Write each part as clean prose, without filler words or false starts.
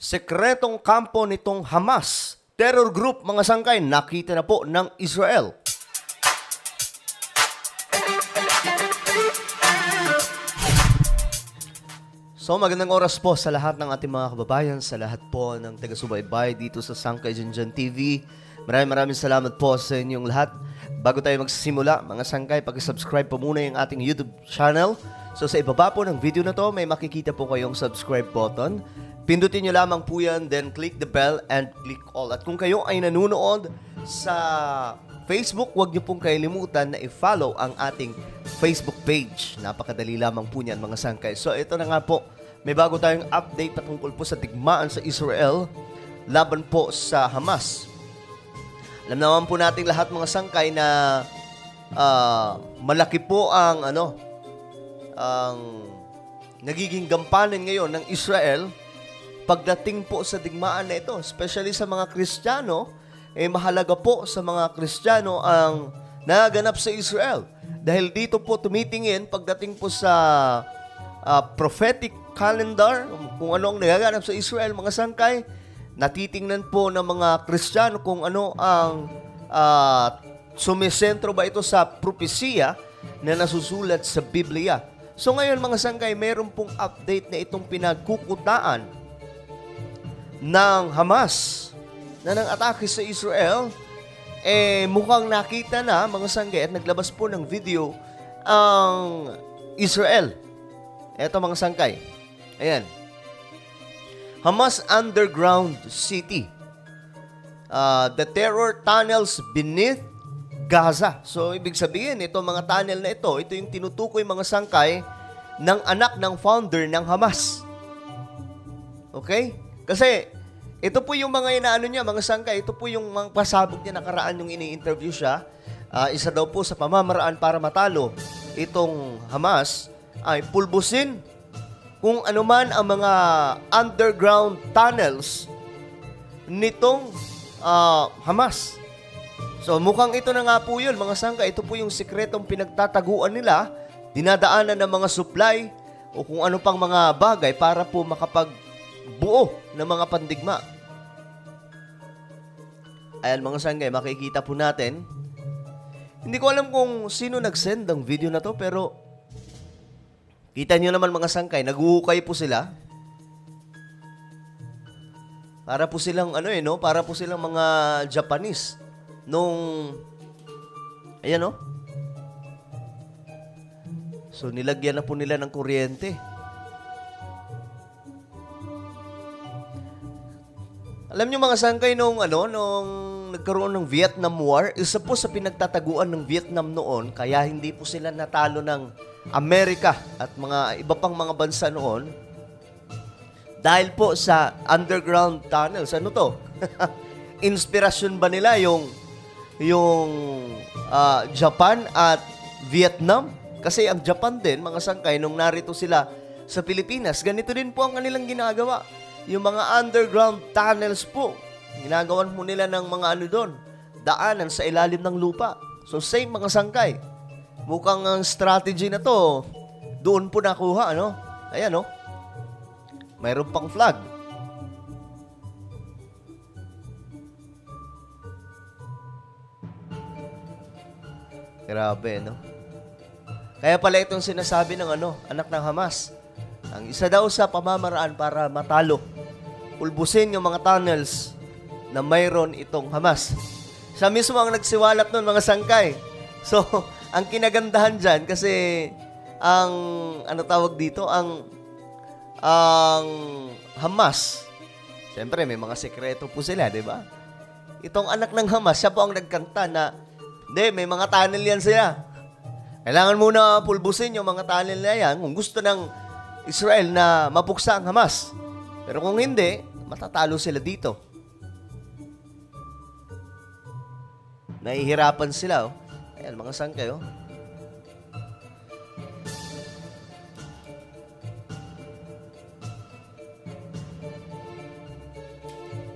Sekretong kampo nitong Hamas, terror group mga sangkay, nakita na po ng Israel. So magandang oras po sa lahat ng ating mga kababayan, sa lahat po ng taga-subaybay dito sa Sangkay Janjan TV. Maraming salamat po sa inyong lahat. Bago tayo magsisimula, mga sangkay, pag-subscribe po muna yung ating YouTube channel. So sa ibaba po ng video na to, may makikita po kayong subscribe button. Pindutin nyo lamang po yan, then click the bell and click all. At kung kayo ay nanonood sa Facebook, huwag nyo pong kalimutan na i-follow ang ating Facebook page. Napakadali lamang po niyan mga sangkay. So ito na nga po, may bago tayong update patungkol po sa digmaan sa Israel laban po sa Hamas. Alam naman po nating lahat mga sangkay na malaki po ang ang nagiging gampanan ngayon ng Israel pagdating po sa digmaan na ito, especially sa mga Kristiyano. Mahalaga po sa mga Kristiyano ang naganap sa Israel. Dahil dito po tumitingin pagdating po sa prophetic calendar, kung ano ang nagaganap sa Israel, mga sangkay, natitingnan po ng mga Kristiyano kung ano ang sumisentro ba ito sa propesiya na nasusulat sa Biblia. So ngayon mga sangkay, mayroon pong update na itong pinagkukutaan ng Hamas na nang atake sa Israel. Mukhang nakita na mga sangkay at naglabas po ng video ang Israel. Eto mga sangkay. Ayan. Hamas underground city. The terror tunnels beneath Gaza. So, ibig sabihin, ito mga tunnel na ito yung tinutukoy mga sangkay ng anak ng founder ng Hamas. Okay? Kasi, ito po yung mga inaano niya, mga sangkay, ito po yung mga pasabog niya nakaraan yung ini-interview siya. Isa daw po sa pamamaraan para matalo itong Hamas ay pulbusin kung anuman ang mga underground tunnels nitong Hamas. So mukhang ito na nga po yun, mga sangkay. Ito po yung sikretong pinagtataguan nila, dinadaanan ng mga supply o kung ano pang mga bagay para po makapagbuo ng mga pandigma. Ayan mga sangkay, makikita po natin. Hindi ko alam kung sino nag-send ng video na to, pero kita nyo naman mga sangkay, naguhukay po sila. Para po silang para po silang mga Japanese nung ayan So nilagyan na po nila ng kuryente. Alam nyo mga sangkay nung nagkaroon ng Vietnam War, isa po sa pinagtataguan ng Vietnam noon, kaya hindi po sila natalo ng Amerika at mga iba pang mga bansa noon dahil po sa underground tunnels. Ano to? Inspirasyon ba nila yung Japan at Vietnam? Kasi ang Japan din, mga sangkay, nung narito sila sa Pilipinas, ganito din po ang kanilang ginagawa. Yung mga underground tunnels po, ginagawan po nila ng mga doon, daanan sa ilalim ng lupa. So same mga sangkay. Mukhang ang strategy na to, doon po nakuha, Ayan, mayroon pang flag. Grabe, Kaya pala itong sinasabi ng anak ng Hamas. Ang isa daw sa pamamaraan para matalo, pulbusin yung mga tunnels na mayroon itong Hamas. Siya mismo ang nagsiwalat nun, mga sangkay. So, ang kinagandahan dyan, kasi ang, tawag dito, ang Hamas, siyempre may mga sekreto po sila, di ba? Itong anak ng Hamas, siya po ang nagkanta na, may mga tunnel yan sila. Kailangan muna pulbusin yung mga tunnel na yan kung gusto ng Israel na mapuksa ang Hamas. Pero kung hindi, matatalo sila dito. Nahihirapan sila, Ayan, mga sangkay,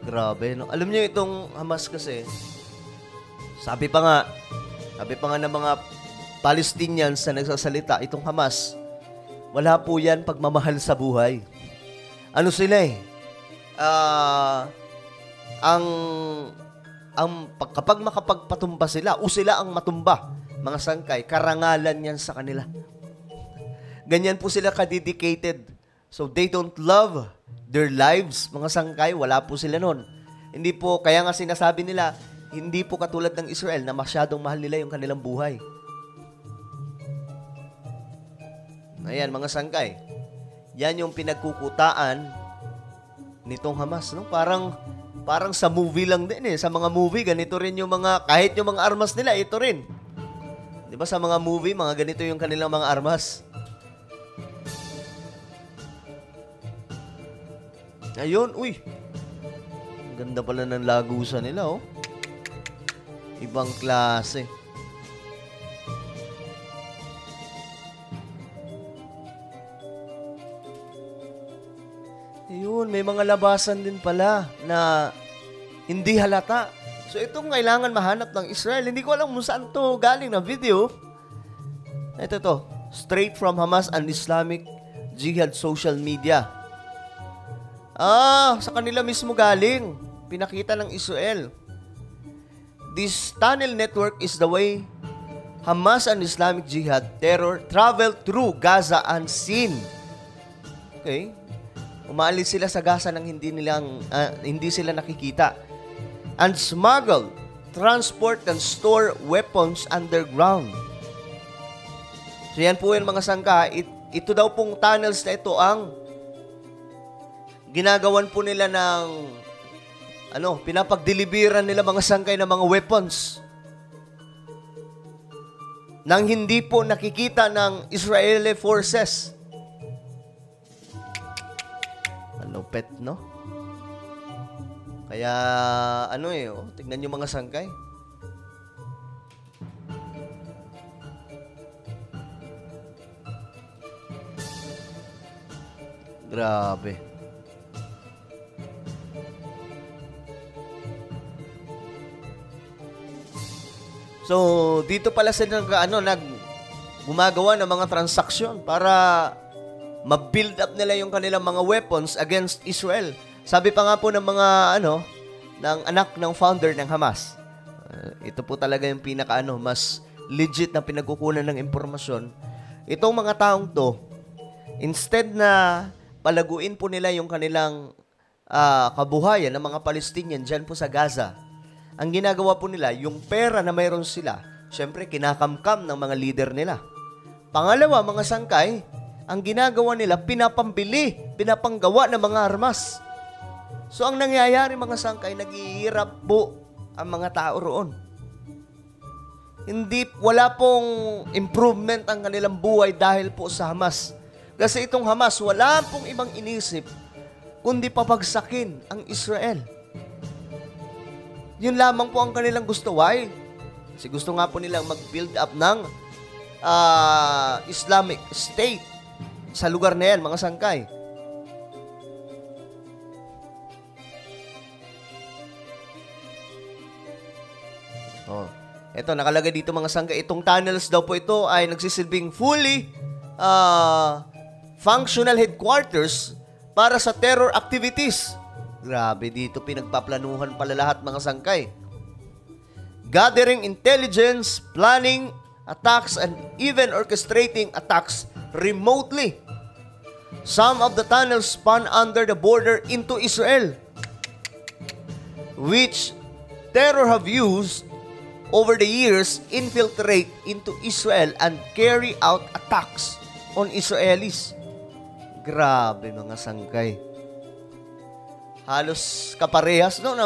Grabe, Alam niyo itong Hamas kasi, sabi pa nga ng mga Palestinians na nagsasalita, itong Hamas, wala po yan pagmamahal sa buhay. Ano sila ah, ang kapag makapagpatumba sila o sila ang matumba, mga sangkay, karangalan yan sa kanila. Ganyan po sila kadedicated. So they don't love their lives, mga sangkay, wala po sila nun. Hindi po, kaya nga sinasabi nila, hindi po katulad ng Israel na masyadong mahal nila yung kanilang buhay. Ayan, mga sangkay. Yan yung pinagkukutaan nitong Hamas, no? Parang sa movie lang din eh. Sa mga movie, ganito rin yung mga, kahit yung mga armas nila, ito rin. Di ba sa mga movie, mga ganito yung kanilang mga armas. Ayun, uy. Ganda pala ng lagusan nila, oh. Ibang klase. Ayun, may mga labasan din pala na hindi halata. So, itong kailangan mahanap ng Israel. Hindi ko alam kung saan to galing na video. Ito to. Straight from Hamas and Islamic Jihad social media. Sa kanila mismo galing. Pinakita ng Israel. This tunnel network is the way Hamas and Islamic Jihad terror traveled through Gaza unseen. Okay? Umaalis sila sa Gaza nang hindi sila nakikita. And smuggle, transport, and store weapons underground. So yan po yung mga sangka. Ito daw pong tunnels na ito ang ginagawan po nila ng pinapagdeliveran nila mga sangkay ng mga weapons nang hindi po nakikita ng Israeli forces. Lupet, no? Kaya, tignan nyo mga sangkay. Grabe. So, dito pala sila gumagawa ng mga transaksyon para ma-build up nila yung kanilang mga weapons against Israel. Sabi pa nga po ng mga ng anak ng founder ng Hamas. Ito po talaga yung mas legit na pinagkukunan ng impormasyon. Itong mga taong to, instead na palaguin po nila yung kanilang kabuhayan ng mga Palestinian dyan po sa Gaza, ang ginagawa po nila, yung pera na mayroon sila, syempre kinakamkam ng mga leader nila. Pangalawa, mga sangkay, ang ginagawa nila, pinapanggawa ng mga armas. So, ang nangyayari mga sangkay, naghihirap po ang mga tao roon. Wala pong improvement ang kanilang buhay dahil po sa Hamas. Kasi itong Hamas, wala pong ibang inisip kundi papagsakin ang Israel. Yun lamang po ang kanilang gusto. Why? Kasi gusto nga po nilang mag-build up ng Islamic State sa lugar na yan, mga sangkay. Ito, nakalagay dito mga sangkay. Itong tunnels daw po ito ay nagsisilbing fully functional headquarters para sa terror activities. Grabe, dito pinagpaplanuhan pala lahat mga sangkay. Gathering intelligence, planning attacks, and even orchestrating attacks remotely. Some of the tunnels span under the border into Israel, which terror have used over the years infiltrate into Israel and carry out attacks on Israelis. Grabe mga sangkay. Halos kaparehas nung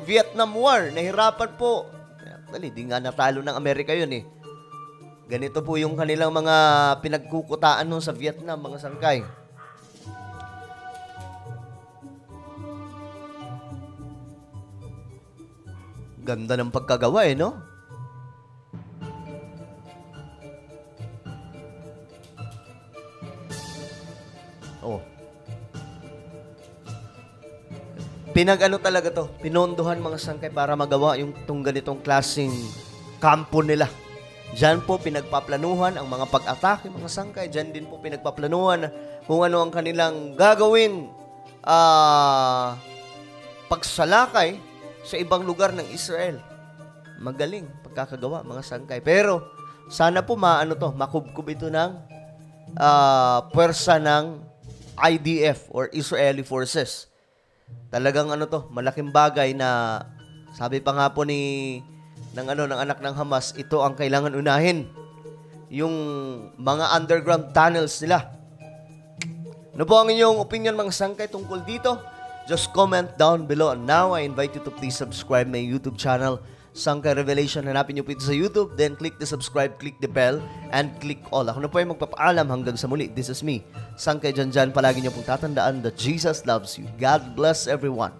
Vietnam War, nahirapan po. Di nga natalo ng Amerika yun eh. Ganito po yung kanilang mga pinagkukutaan nung sa Vietnam, mga sangkay. Ganda ng pagkagawa no? Talaga to, pinondohan mga sangkay para magawa yung ganitong klaseng kampo nila. Diyan po pinagpaplanuhan ang mga pag-atake, mga sangkay. Diyan din po pinagpaplanuhan kung ano ang kanilang gagawin pagsalakay sa ibang lugar ng Israel. Magaling pagkakagawa, mga sangkay. Pero, sana po makubkob ito ng puwersa ng IDF or Israeli Forces. Talagang malaking bagay na sabi pa nga po ng anak ng Hamas, ito ang kailangan unahin. Yung mga underground tunnels nila. Ano po ang inyong opinion, mga sangkay, tungkol dito? Just comment down below. And now, I invite you to please subscribe my YouTube channel, Sangkay Revelation. Hanapin niyo po ito sa YouTube. Then, click the subscribe, click the bell, and click all. Ako na po ay magpapaalam hanggang sa muli. This is me, Sangkay Janjan. Palagi niyo pong tatandaan that Jesus loves you. God bless everyone.